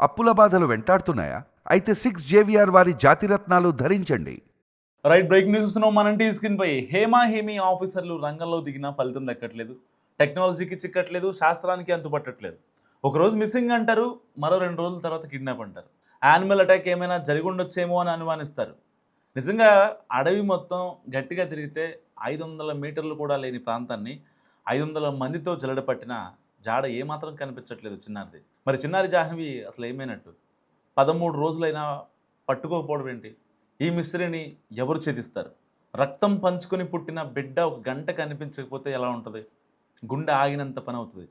అప్పుల బాధలు వెంటాడుతున్నాయా? అయితే 6 JVR వారి జాతిరత్నాలు ధరించండి. రైట్, బ్రేకింగ్ న్యూస్ చూస్తున్నాం మన టీవీ స్క్రీన్ పై. హేమీ ఆఫీసర్లు రంగంలో దిగినా ఫలితం దక్కట్లేదు. టెక్నాలజీకి చిక్కట్లేదు, శాస్త్రానికి అంతుపట్టట్లేదు. ఒకరోజు మిస్సింగ్ అంటారు, మరో 2 రోజుల తర్వాత కిడ్నాప్ అంటారు. యానిమల్ అటాక్ ఏమైనా జరిగి ఉండొచ్చేమో అని అనుమానిస్తారు. నిజంగా అడవి మొత్తం గట్టిగా తిరిగితే 500 మీటర్లు కూడా లేని ప్రాంతాన్ని 500 మందితో జల్లెడపట్టిన జాడ ఏమాత్రం కనిపించట్లేదు చిన్నారిది. మరి చిన్నారి జాహ్నవి అసలు ఏమైనట్టు? 13 రోజులైనా పట్టుకోకపోవడం ఏంటి? ఈ మిస్టరీని ఎవరు ఛేదిస్తారు? రక్తం పంచుకొని పుట్టిన బిడ్డ ఒక గంట కనిపించకపోతే ఎలా ఉంటుంది? గుండె ఆగినంత పని అవుతుంది.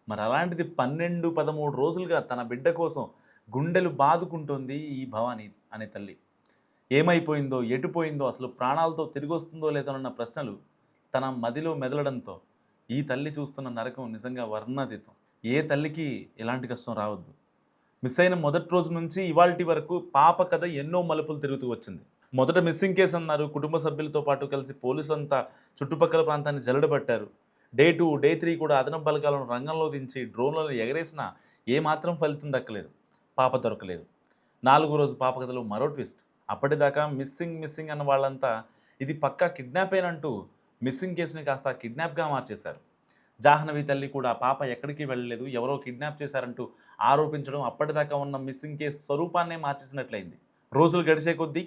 మరి అలాంటిది 12-13 రోజులుగా తన బిడ్డ కోసం గుండెలు బాదుకుంటోంది ఈ భవానీ అనే తల్లి. ఏమైపోయిందో, ఎటుపోయిందో, అసలు ప్రాణాలతో తిరిగి వస్తుందో లేదో అన్న ప్రశ్నలు తన మదిలో మెదలడంతో ఈ తల్లి చూస్తున్న నరకం నిజంగా వర్ణాతీతం. ఏ తల్లికి ఎలాంటి కష్టం రావద్దు. మిస్ అయిన మొదటి రోజు నుంచి ఇవాల్టి వరకు పాప కథ ఎన్నో మలుపులు తిరుగుతూ వచ్చింది. మొదట మిస్సింగ్ కేసు అన్నారు. కుటుంబ సభ్యులతో పాటు కలిసి పోలీసులంతా చుట్టుపక్కల ప్రాంతాన్ని జల్లెడబట్టారు. డే 2, డే 3 కూడా అదనపు బలగాలను రంగంలో దించి డ్రోన్లను ఎగరేసినా ఏమాత్రం ఫలితం దక్కలేదు. పాప దొరకలేదు. 4వ రోజు పాప కథలో మరో ట్విస్ట్. అప్పటిదాకా మిస్సింగ్ అన్న వాళ్ళంతా ఇది పక్కా కిడ్నాపేనంటూ మిస్సింగ్ కేసుని కాస్త కిడ్నాప్గా మార్చేశారు. జాహ్నవి తల్లి కూడా పాప ఎక్కడికి వెళ్ళలేదు, ఎవరో కిడ్నాప్ చేశారంటూ ఆరోపించడం అప్పటిదాకా ఉన్న మిస్సింగ్ కేసు స్వరూపాన్నే మార్చేసినట్లయింది. రోజులు గడిచే కొద్దీ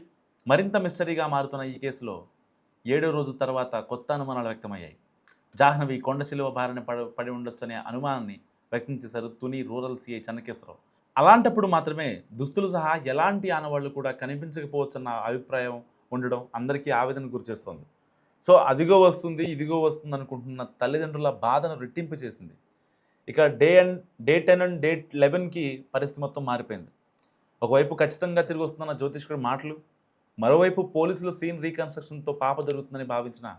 మరింత మిస్టరీగా మారుతున్న ఈ కేసులో 7వ రోజు తర్వాత కొత్త అనుమానాలు వ్యక్తమయ్యాయి. జాహ్నవి కొండ చిలువ బారిన పడి ఉండొచ్చనే అనుమానాన్ని వ్యక్తం చేశారు తుని రూరల్ సిఐ చెన్నకేశ్వరరావు. అలాంటప్పుడు మాత్రమే దుస్తులు సహా ఎలాంటి ఆనవాళ్లు కూడా కనిపించకపోవచ్చన్న అభిప్రాయం ఉండడం అందరికీ ఆవేదన గురిచేస్తోంది. సో అదిగో వస్తుంది, ఇదిగో వస్తుంది అనుకుంటున్న తల్లిదండ్రుల బాధను రెట్టింపు చేసింది. ఇక డే 10 అండ్ డే 11కి పరిస్థితి మొత్తం మారిపోయింది. ఒకవైపు ఖచ్చితంగా తిరిగి వస్తున్న జ్యోతిష్కుడి మాటలు, మరోవైపు పోలీసుల సీన్ రీకన్స్ట్రక్షన్తో పాప దొరుకుతుందని భావించిన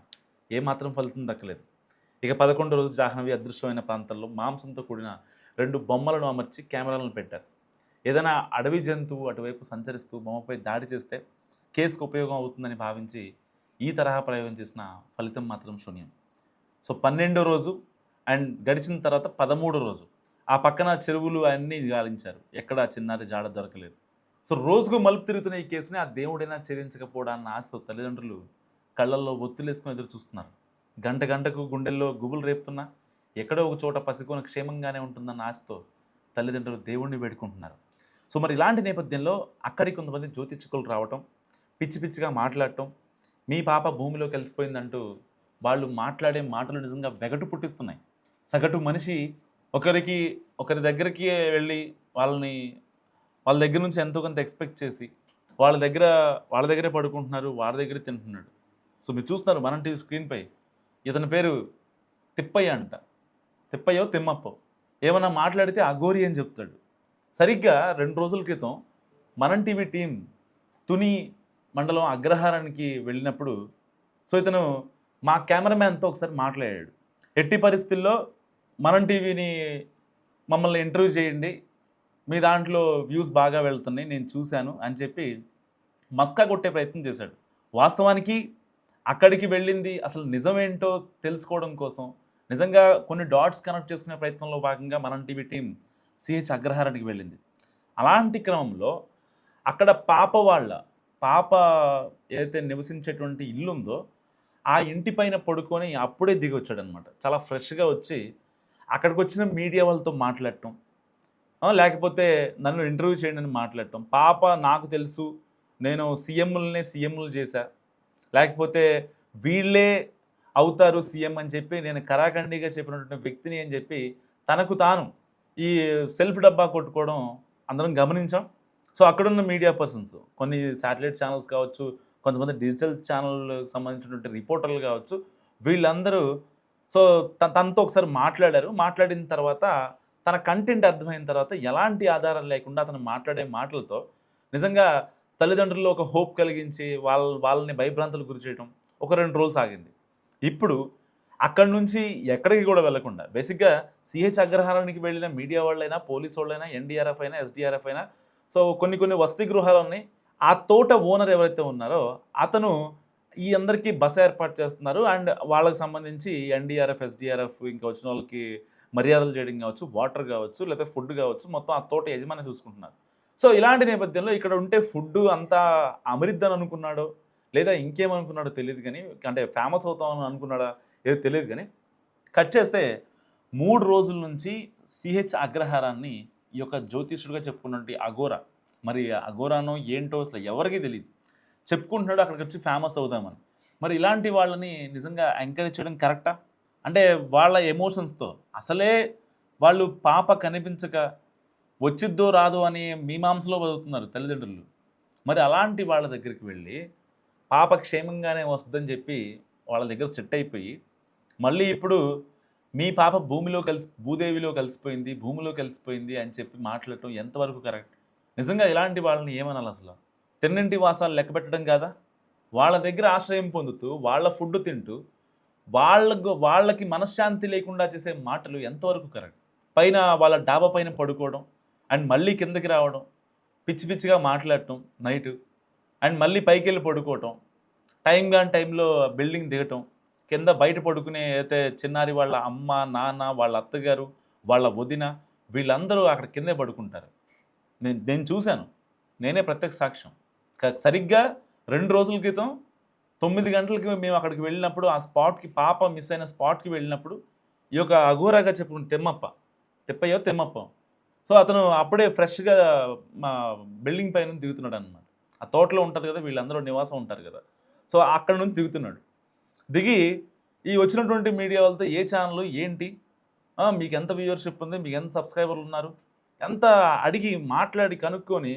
ఏమాత్రం ఫలితం దక్కలేదు. ఇక 11వ రోజు జాహ్నవి అదృశ్యమైన ప్రాంతాల్లో మాంసంతో కూడిన 2 బొమ్మలను అమర్చి కెమెరాలను పెట్టారు. ఏదైనా అడవి జంతువు అటువైపు సంచరిస్తూ బొమ్మపై దాడి చేస్తే కేసుకు ఉపయోగం అవుతుందని భావించి ఈ తరహా ప్రయోగం చేసిన ఫలితం మాత్రం శూన్యం. సో 12వ రోజు అండ్ గడిచిన తర్వాత 13వ రోజు ఆ పక్కన చెరువులు అన్నీ గాలించారు. ఎక్కడ చిన్నారి జాడ దొరకలేదు. సో రోజుకు మలుపు తిరుగుతున్న ఈ కేసుని ఆ దేవుడైనా ఛేదించకపోవడాన్న ఆశతో తల్లిదండ్రులు కళ్ళల్లో ఒత్తులేసుకుని ఎదురు చూస్తున్నారు. గంటకు గుండెల్లో గుబులు రేపుతున్నా ఎక్కడో ఒక చోట పసికోన క్షేమంగానే ఉంటుందన్న ఆశతో తల్లిదండ్రులు దేవుణ్ణి వేడుకుంటున్నారు. సో మరి ఇలాంటి నేపథ్యంలో అక్కడికి కొంతమంది జ్యోతిష్కులు రావటం, పిచ్చిగా మాట్లాడటం, మీ పాప భూమిలో కలిసిపోయిందంటూ వాళ్ళు మాట్లాడే మాటలు నిజంగా వెగటు పుట్టిస్తున్నాయి. సగటు మనిషి ఒకరి దగ్గరికి వెళ్ళి వాళ్ళ దగ్గర నుంచి ఎంతో కొంత ఎక్స్పెక్ట్ చేసి వాళ్ళ దగ్గరే పడుకుంటున్నారు, వారి దగ్గరే తింటున్నాడు. సో మీరు చూస్తున్నారు మనం టీవీ స్క్రీన్పై. ఇతని పేరు తిప్పయ్య అంట. తిప్పయ్యో తిమ్మప్పో ఏమన్నా మాట్లాడితే అఘోరి అని చెప్తాడు. సరిగ్గా 2 రోజుల క్రితం మనం టీవీ టీం తుని మండలం అగ్రహారానికి వెళ్ళినప్పుడు సో ఇతను మా కెమెరామ్యాన్తో ఒకసారి మాట్లాడాడు. ఎట్టి పరిస్థితుల్లో మనం టీవీని మమ్మల్ని ఇంటర్వ్యూ చేయండి, మీ దాంట్లో వ్యూస్ బాగా వెళ్తున్నాయి, నేను చూశాను అని చెప్పి మస్కా కొట్టే ప్రయత్నం చేశాడు. వాస్తవానికి అక్కడికి వెళ్ళింది అసలు నిజమేంటో తెలుసుకోవడం కోసం, నిజంగా కొన్ని డాట్స్ కనెక్ట్ చేసుకునే ప్రయత్నంలో భాగంగా మనం టీవీ టీం సిహెచ్ అగ్రహారానికి వెళ్ళింది. అలాంటి క్రమంలో అక్కడ పాప ఏదైతే నివసించేటువంటి ఇల్లు ఉందో ఆ ఇంటి పైన పడుకొని అప్పుడే దిగి వచ్చాడనమాట. చాలా ఫ్రెష్గా వచ్చి అక్కడికి వచ్చిన మీడియా వాళ్ళతో మాట్లాడటం, లేకపోతే నన్ను ఇంటర్వ్యూ చేయండి అని మాట్లాడటం. పాప నాకు తెలుసు, నేను సీఎంలు చేశా, లేకపోతే వీళ్ళే అవుతారు సీఎం అని చెప్పి నేను కరాఖండిగా చెప్పినటువంటి వ్యక్తిని అని చెప్పి తనకు తాను ఈ సెల్ఫ్ డబ్బా కొట్టుకోవడం అందరం గమనించాం. సో అక్కడున్న మీడియా పర్సన్స్, కొన్ని శాటిలైట్ ఛానల్స్ కావచ్చు, కొంతమంది డిజిటల్ ఛానల్కి సంబంధించినటువంటి రిపోర్టర్లు కావచ్చు, వీళ్ళందరూ సో తనతో ఒకసారి మాట్లాడారు. మాట్లాడిన తర్వాత తన కంటెంట్ అర్థమైన తర్వాత ఎలాంటి ఆధారం లేకుండా అతను మాట్లాడే మాటలతో నిజంగా తల్లిదండ్రుల్లో ఒక హోప్ కలిగించి వాళ్ళని భయభ్రాంతులకు గురి చేయడం ఒక 2 రోజులు సాగింది. ఇప్పుడు అక్కడి నుంచి ఎక్కడికి కూడా వెళ్లకుండా బేసిక్గా సిహెచ్ అగ్రహారానికి వెళ్ళిన మీడియా వాళ్ళైనా, పోలీసు వాళ్ళైనా, ఎన్డీఆర్ఎఫ్ అయినా, ఎస్డీఆర్ఎఫ్ అయినా, సో కొన్ని వసతి గృహాలు ఉన్నాయి. ఆ తోట ఓనర్ ఎవరైతే ఉన్నారో అతను ఈ అందరికీ బస ఏర్పాటు చేస్తున్నారు. అండ్ వాళ్ళకి సంబంధించి ఎన్డీఆర్ఎఫ్, ఎస్డీఆర్ఎఫ్ ఇంకా వచ్చిన వాళ్ళకి మర్యాదలు చేయడం కావచ్చు, వాటర్ కావచ్చు, లేకపోతే ఫుడ్ కావచ్చు, మొత్తం ఆ తోట యజమాని చూసుకుంటున్నారు. సో ఇలాంటి నేపథ్యంలో ఇక్కడ ఉంటే ఫుడ్ అంతా అమరిద్దని అనుకున్నాడో లేదా ఇంకేమనుకున్నాడో తెలియదు కానీ, అంటే ఫేమస్ అవుతామని అనుకున్నాడా ఏదో తెలియదు కానీ, కట్ చేస్తే 3 రోజుల నుంచి సిహెచ్ అగ్రహారాన్ని ఈ యొక్క జ్యోతిష్యుడిగా చెప్పుకున్నటువంటి అఘోరా, మరి అఘోరానో ఏంటో అసలు ఎవరికీ తెలియదు, చెప్పుకుంటున్నాడు అక్కడికి వచ్చి ఫేమస్ అవుదామని. మరి ఇలాంటి వాళ్ళని నిజంగా ఎంకరేజ్ చేయడం కరెక్టా? అంటే వాళ్ళ ఎమోషన్స్తో అసలే వాళ్ళు పాప కనిపించక వచ్చిద్దో రాదో అని మీమాంసలో బతుకుతున్నారు తల్లిదండ్రులు. మరి అలాంటి వాళ్ళ దగ్గరికి వెళ్ళి పాప క్షేమంగానే వస్తుందని చెప్పి వాళ్ళ దగ్గర సెట్ అయిపోయి, మళ్ళీ ఇప్పుడు మీ పాప భూదేవిలో కలిసిపోయింది, భూమిలో కలిసిపోయింది అని చెప్పి మాట్లాడటం ఎంతవరకు కరెక్ట్? నిజంగా ఇలాంటి వాళ్ళని ఏమనాలి అసలు? తిన్నింటి వాసాలు లెక్క పెట్టడం కాదా? వాళ్ళ దగ్గర ఆశ్రయం పొందుతూ వాళ్ళ ఫుడ్ తింటూ వాళ్ళకి మనశ్శాంతి లేకుండా చేసే మాటలు ఎంతవరకు కరెక్ట్? పైన వాళ్ళ డాబా పైన పడుకోవడం అండ్ మళ్ళీ కిందకి రావడం, పిచ్చి పిచ్చిగా మాట్లాడటం నైటు, అండ్ మళ్ళీ పైకి వెళ్ళి పడుకోవటం, టైం కాని టైంలో బిల్డింగ్ దిగటం, కింద బయట పడుకునే అయితే చిన్నారి వాళ్ళ అమ్మ నాన్న వాళ్ళ అత్తగారు వాళ్ళ వదిన వీళ్ళందరూ అక్కడ కిందే పడుకుంటారు. నేను చూశాను, నేనే ప్రత్యక్ష సాక్ష్యం. సరిగ్గా 2 రోజుల క్రితం 9 గంటలకి మేము అక్కడికి వెళ్ళినప్పుడు, ఆ స్పాట్కి పాప మిస్ అయిన స్పాట్కి వెళ్ళినప్పుడు ఈ యొక్క అఘోరాగా చెప్పుకున్న తెమ్మప్ప సో అతను అప్పుడే ఫ్రెష్గా మా బిల్డింగ్ పైన దిగుతున్నాడు అనమాట. ఆ తోటలో ఉంటుంది కదా, వీళ్ళందరూ నివాసం ఉంటారు కదా, సో అక్కడ నుంచి దిగుతున్నాడు. దిగి ఈ వచ్చినటువంటి మీడియా వాళ్ళతో ఏ ఛానల్ ఏంటి, మీకు ఎంత వ్యూవర్షిప్ ఉంది, మీకు ఎంత సబ్స్క్రైబర్లు ఉన్నారు, ఎంత అడిగి మాట్లాడి కనుక్కొని,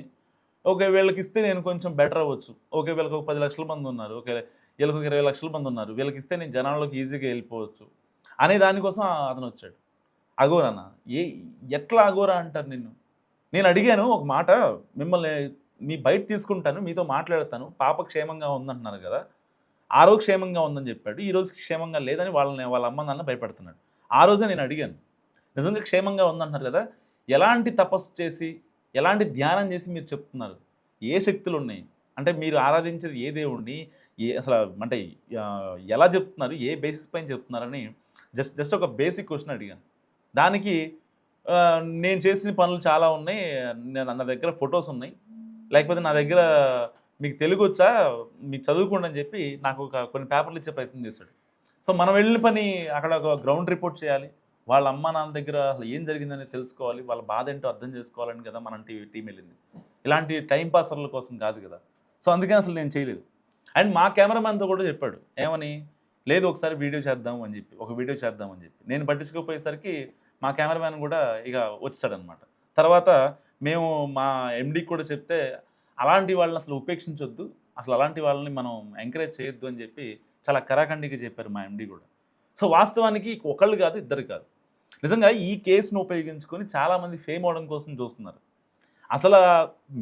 ఓకే వీళ్ళకి ఇస్తే నేను కొంచెం బెటర్ అవ్వచ్చు, ఓకే వీళ్ళకి ఒక 10 లక్షల మంది ఉన్నారు, ఓకే వీళ్ళకి ఒక 20 లక్షల మంది ఉన్నారు, వీళ్ళకి ఇస్తే నేను జనాల్లోకి ఈజీగా వెళ్ళిపోవచ్చు అనే దానికోసం అతను వచ్చాడు. అఘోరానా? ఎట్లా అఘోరా అంటారు నిన్ను? నేను అడిగాను ఒక మాట, మిమ్మల్ని మీ బయట తీసుకుంటాను, మీతో మాట్లాడతాను, పాప క్షేమంగా ఉందంటున్నారు కదా, ఆ రోజు క్షేమంగా ఉందని చెప్పాడు, ఈ రోజుకి క్షేమంగా లేదని వాళ్ళ అమ్మ నాన్న భయపడుతున్నాడు. ఆ రోజే నేను అడిగాను, నిజంగా క్షేమంగా ఉందంటున్నారు కదా, ఎలాంటి తపస్సు చేసి ఎలాంటి ధ్యానం చేసి మీరు చెప్తున్నారు, ఏ శక్తులు ఉన్నాయి, అంటే మీరు ఆరాధించేది ఏ దేవుడిని, అసలు అంటే ఎలా చెప్తున్నారు, ఏ బేసిస్ పైన చెప్తున్నారని జస్ట్ ఒక బేసిక్ క్వశ్చన్ అడిగాను. దానికి నేను చేసిన పనులు చాలా ఉన్నాయి, నా దగ్గర ఫొటోస్ ఉన్నాయి, లేకపోతే నా దగ్గర మీకు తెలుగు వచ్చా, మీకు చదువుకోండి అని చెప్పి నాకు కొన్ని పేపర్లు ఇచ్చే ప్రయత్నం చేశాడు. సో మనం వెళ్ళిన పని అక్కడ ఒక గ్రౌండ్ రిపోర్ట్ చేయాలి, వాళ్ళ అమ్మ నాన్న దగ్గర అసలు ఏం జరిగిందని తెలుసుకోవాలి, వాళ్ళ బాధ ఏంటో అర్థం చేసుకోవాలని కదా మనం టీం వెళ్ళింది. ఇలాంటి టైం పాసర్ల కోసం కాదు కదా. సో అందుకని అసలు నేను చేయలేదు. అండ్ మా కెమెరామ్యాన్తో కూడా చెప్పాడు, ఏమని, లేదు ఒకసారి వీడియో చేద్దాము అని చెప్పి, ఒక వీడియో చేద్దామని చెప్పి. నేను పట్టించుకోపోయేసరికి మా కెమెరామ్యాన్ కూడా ఇక వచ్చాడనమాట. తర్వాత మేము మా ఎండీకి కూడా చెప్తే, అలాంటి వాళ్ళని అసలు ఉపేక్షించొద్దు, అసలు అలాంటి వాళ్ళని మనం ఎంకరేజ్ చేయొద్దు అని చెప్పి చాలా కరాఖండిగా చెప్పారు మా ఎండీ కూడా. సో వాస్తవానికి ఒకళ్ళు కాదు, ఇద్దరు కాదు, నిజంగా ఈ కేసును ఉపయోగించుకొని చాలామంది ఫేమ్ అవడం కోసం చూస్తున్నారు. అసలు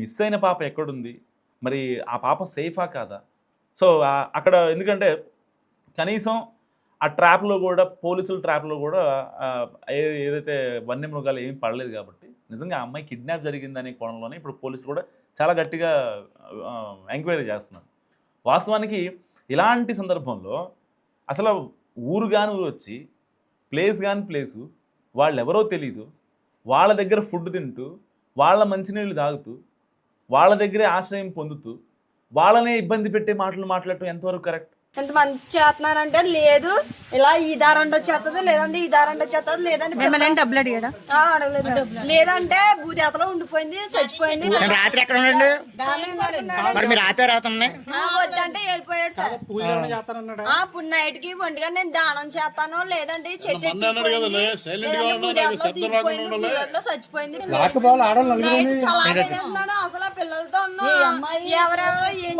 మిస్ అయిన పాప ఎక్కడుంది, మరి ఆ పాప సేఫా కాదా? సో అక్కడ ఎందుకంటే కనీసం ఆ ట్రాప్లో కూడా, పోలీసుల ట్రాప్లో కూడా ఏదైతే వన్యమృగాలు ఏమీ పడలేదు కాబట్టి నిజంగా ఆ అమ్మాయి కిడ్నాప్ జరిగిందనే కోణంలోనే ఇప్పుడు పోలీసులు కూడా చాలా గట్టిగా ఎంక్వైరీ చేస్తున్నారు. వాస్తవానికి ఇలాంటి సందర్భంలో అసలు ఊరు కాని ఊరు వచ్చి, ప్లేస్ కాని ప్లేసు, వాళ్ళు ఎవరో తెలీదు, వాళ్ళ దగ్గర ఫుడ్ తింటూ, వాళ్ళ మంచినీళ్ళు తాగుతూ, వాళ్ళ దగ్గరే ఆశ్రయం పొందుతూ, వాళ్ళనే ఇబ్బంది పెట్టే మాటలు మాట్లాడటం ఎంతవరకు కరెక్ట్? ఎంతమంది చేస్తున్నారంటే, లేదు ఇలా ఈ దారంట వచ్చేస్తుంది, లేదంటే ఈ దారంట వచ్చేస్తుంది, లేదంటే డబ్బులు అడిగాడా, లేదంటే భూదేతలో ఉండిపోయింది, చచ్చిపోయింది. రాత్రి ఎక్కడ ఉండండి, మరి మీరు ఆపే రాత్రి వద్దంటే వెళ్ళిపోయాడు సార్. ఇప్పుడు నైట్ కి ఒంటిగా నేను దానం చేస్తాను, లేదంటే చెట్టు చచ్చిపోయింది. అసలు పిల్లలతో ఎవరెవరో ఏం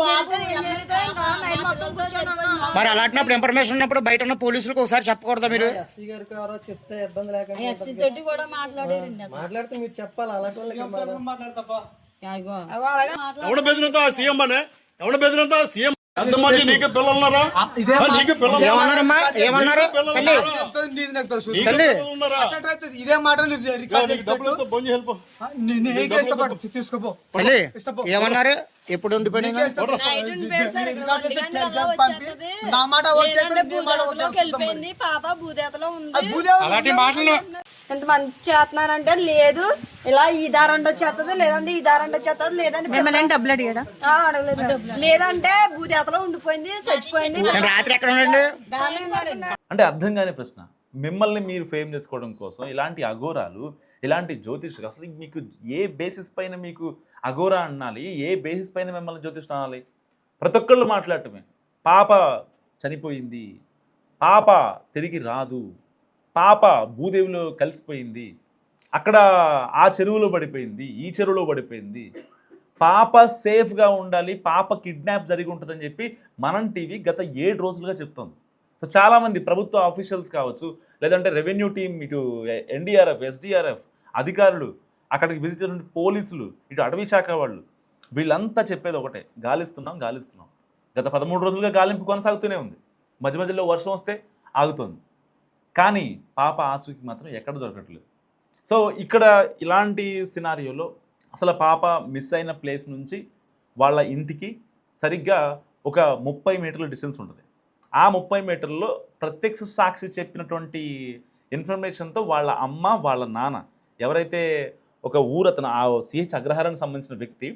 జరిగితే ఇంకా నైట్ మొత్తం కూర్చొని. మరి అలాంటినప్పుడు ఇన్ఫర్మేషన్ ఉన్నప్పుడు బయట ఉన్న పోలీసులకు ఒకసారి చెప్పకూడదా మీరు? ఎస్సీ గారికి ఎవరో చెప్తే ఇబ్బంది లేకుండా మాట్లాడితే మీరు చెప్పాలి. అలాంటి ఎవడ బెదిరంతా సీఎం అనే, ఎవడ బెదిరంతా సీఎం. ఎంతమంది నీకు పిల్లలున్నారా? ఏమన్నారమ్మా, ఏమన్నారు? ఇదే మాట ఏమన్నారు? ఎప్పుడు ఉండిపోయింది నా మాట వెళ్ళిపోయింది, పాప భూదేతలో ఉంది. అలాంటి మాటలు ఇంతమంది చేస్తున్నానంటే లేదు, ఇలా ఈ దారంటే వచ్చేస్తుంది, లేదంటే ఈ దారంటే వచ్చేస్తుంది, లేదంటే డబ్బులు అడిగాడా? అడగలేదు, లేదంటే బూదేతలో ఉండిపోయింది, చచ్చిపోయింది. రాత్రి ఎక్కడ ఉండండి? అంటే అర్థం కాని ప్రశ్న. మిమ్మల్ని మీరు ఫేమ్ చేసుకోవడం కోసం ఇలాంటి అఘోరాలు, ఇలాంటి జ్యోతిష్యులు, అసలు మీకు ఏ బేసిస్ పైన మీకు అఘోరా అనాలి, ఏ బేసిస్ పైన మిమ్మల్ని జ్యోతిష్యం అనాలి? ప్రతి ఒక్కళ్ళు మాట్లాడటమే. పాప చనిపోయింది, పాప తిరిగి రాదు, పాప భూదేవిలో కలిసిపోయింది, అక్కడ ఆ చెరువులో పడిపోయింది, ఈ చెరువులో పడిపోయింది, పాప సేఫ్గా ఉండాలి, పాప కిడ్నాప్ జరిగి ఉంటుందని చెప్పి మనం టీవీ గత 7 రోజులుగా చెప్తుంది. సో చాలామంది ప్రభుత్వ ఆఫీషియల్స్ కావచ్చు, లేదంటే రెవెన్యూ టీం, ఇటు ఎన్డీఆర్ఎఫ్, ఎస్డీఆర్ఎఫ్ అధికారులు, అక్కడికి విజిట్ చేసిన పోలీసులు, ఇటు అటవీ శాఖ వాళ్ళు, వీళ్ళంతా చెప్పేది ఒకటే, గాలిస్తున్నాం. గత 13 రోజులుగా గాలింపు కొనసాగుతూనే ఉంది. మధ్య మధ్యలో వర్షం వస్తే ఆగుతుంది, కానీ పాప ఆచూకీ మాత్రం ఎక్కడ దొరకట్లేదు. సో ఇక్కడ ఇలాంటి సినారియోలో అసలు పాప మిస్ అయిన ప్లేస్ నుంచి వాళ్ళ ఇంటికి సరిగ్గా ఒక 30 మీటర్ల డిస్టెన్స్ ఉంటుంది. ఆ 30 మీటర్లలో ప్రత్యక్ష సాక్షి చెప్పినటువంటి ఇన్ఫర్మేషన్తో వాళ్ళ అమ్మ, వాళ్ళ నాన్న, ఎవరైతే ఒక ఊరతను, ఆ సిహెచ్ అగ్రహారానికి సంబంధించిన వ్యక్తి,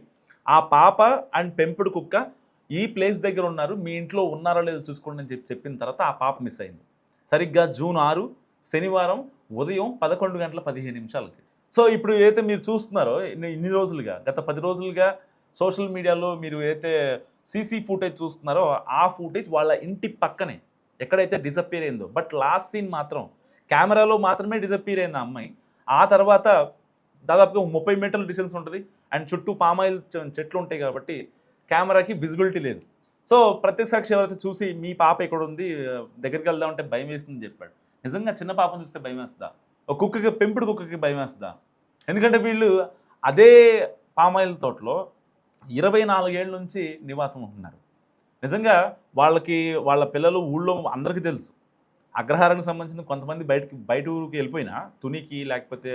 ఆ పాప అండ్ పెంపుడు కుక్క ఈ ప్లేస్ దగ్గర ఉన్నారు, మీ ఇంట్లో ఉన్నారో లేదో చూసుకోండి అని చెప్పిన తర్వాత ఆ పాప మిస్ అయింది. సరిగ్గా జూన్ 6 శనివారం ఉదయం 11:15. సో ఇప్పుడు ఏదైతే మీరు చూస్తున్నారో ఇన్ని రోజులుగా, గత 10 రోజులుగా సోషల్ మీడియాలో మీరు ఏదైతే సీసీ ఫుటేజ్ చూస్తున్నారో ఆ ఫుటేజ్ వాళ్ళ ఇంటి పక్కనే ఎక్కడైతే డిసప్పియర్ అయిందో, బట్ లాస్ట్ సీన్ మాత్రం కెమెరాలో మాత్రమే డిసప్పియర్ అయింది ఆ అమ్మాయి. ఆ తర్వాత దాదాపుగా 30 మీటర్ల డిస్టెన్స్ ఉంటుంది అండ్ చుట్టూ పామాయిల్ చెట్లు ఉంటాయి కాబట్టి కెమెరాకి విజిబిలిటీ లేదు. సో ప్రత్యక్ష సాక్షి ఎవరైతే చూసి మీ పాప ఎక్కడ ఉంది, దగ్గరికి వెళ్దామంటే భయం వేస్తుందని చెప్పాడు. నిజంగా చిన్న పాపను చూస్తే భయం వేస్తుందా? ఒక కుక్కకి, పెంపుడు కుక్కకి భయం వేస్తుందా? ఎందుకంటే వీళ్ళు అదే పామాయిల్ తోటలో 24 ఏళ్ళ నుంచి నివాసం ఉంటున్నారు. నిజంగా వాళ్ళ పిల్లలు ఊళ్ళో అందరికీ తెలుసు. అగ్రహారానికి సంబంధించిన కొంతమంది బయట ఊరికి వెళ్ళిపోయినా, తునికి, లేకపోతే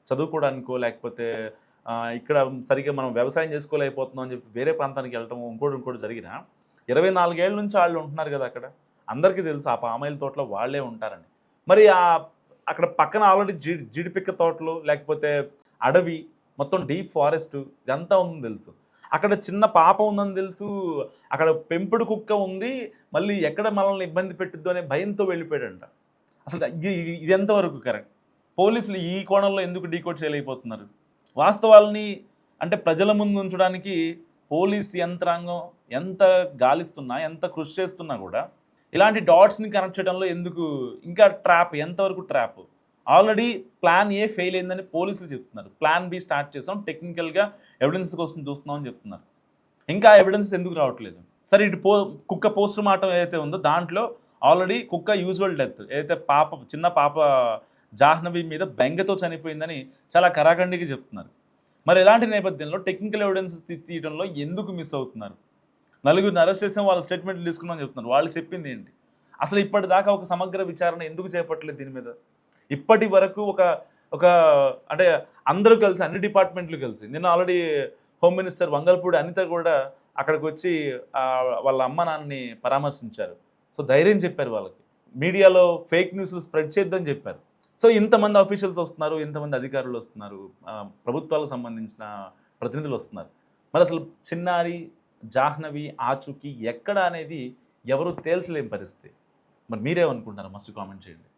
చదువుకోవడానికో, లేకపోతే ఇక్కడ సరిగ్గా మనం వ్యవసాయం చేసుకోలేకపోతున్నాం అని చెప్పి వేరే ప్రాంతానికి వెళ్ళటం, ఇంకోటి జరిగినా 24 ఏళ్ళ నుంచి వాళ్ళు ఉంటున్నారు కదా అక్కడ. అందరికీ తెలుసు ఆ పామాయిల్ తోటలో వాళ్ళే ఉంటారని. మరి అక్కడ పక్కన ఆల్రెడీ జీడిపిక్క తోటలు, లేకపోతే అడవి, మొత్తం డీప్ ఫారెస్ట్ ఇదంతా ఉందని తెలుసు. అక్కడ చిన్న పాప ఉందని తెలుసు, అక్కడ పెంపుడు కుక్క ఉంది, మళ్ళీ ఎక్కడ మనల్ని ఇబ్బంది పెట్టిద్దు అనే భయంతో వెళ్ళిపోయాడంట. అసలు ఇది ఎంతవరకు కరెక్ట్? పోలీసులు ఈ కోణంలో ఎందుకు డీకోడ్ చేయలేకపోతున్నారు? వాస్తవాలని అంటే ప్రజల ముందు ఉంచడానికి పోలీస్ యంత్రాంగం ఎంత గాలిస్తున్నా, ఎంత కృషి చేస్తున్నా కూడా ఇలాంటి డాట్స్ని కనెక్ట్ చేయడంలో ఎందుకు ఇంకా ట్రాప్? ఎంతవరకు trap? Already plan A fail అయిందని పోలీసులు చెప్తున్నారు, ప్లాన్ బి స్టార్ట్ చేసాం, టెక్నికల్గా ఎవిడెన్స్ కోసం చూస్తున్నాం అని చెప్తున్నారు. ఇంకా ఎవిడెన్స్ ఎందుకు రావట్లేదు? సరే, ఇటు కుక్క పోస్ట్ మార్టం ఏదైతే ఉందో దాంట్లో ఆల్రెడీ కుక్క యూజువల్ డెత్, ఏదైతే చిన్న పాప జాహ్నవి మీద బెంగతో చనిపోయిందని చాలా కరాఖండిగా చెప్తున్నారు. మరి ఇలాంటి నేపథ్యంలో టెక్నికల్ ఎవిడెన్స్ తీయడంలో ఎందుకు మిస్ అవుతున్నారు? 4 అరెస్ట్ చేసాం, వాళ్ళ స్టేట్మెంట్లు తీసుకున్నామని చెప్తున్నారు. వాళ్ళు చెప్పింది ఏంటి? అసలు ఇప్పటిదాకా ఒక సమగ్ర విచారణ ఎందుకు చేపట్టలేదు దీని మీద? ఇప్పటి వరకు ఒక అంటే అందరూ కలిసి, అన్ని డిపార్ట్మెంట్లు కలిసి, నిన్న already home minister Vangalapudi Anitha కూడా అక్కడికి వచ్చి వాళ్ళ అమ్మ నాన్నని పరామర్శించారు. సో ధైర్యం చెప్పారు వాళ్ళకి, మీడియాలో ఫేక్ న్యూస్లు స్ప్రెడ్ చేద్దని చెప్పారు. సో ఇంతమంది ఆఫీషియల్స్ వస్తున్నారు, ఇంతమంది అధికారులు వస్తున్నారు, ప్రభుత్వాలకు సంబంధించిన ప్రతినిధులు వస్తున్నారు. మరి అసలు చిన్నారి జాహ్నవి ఆచూకీ ఎక్కడ అనేది ఎవరు తేల్చలేని పరిస్థితి. మరి మీరేమనుకుంటున్నారు? మస్ట్ కామెంట్ చేయండి.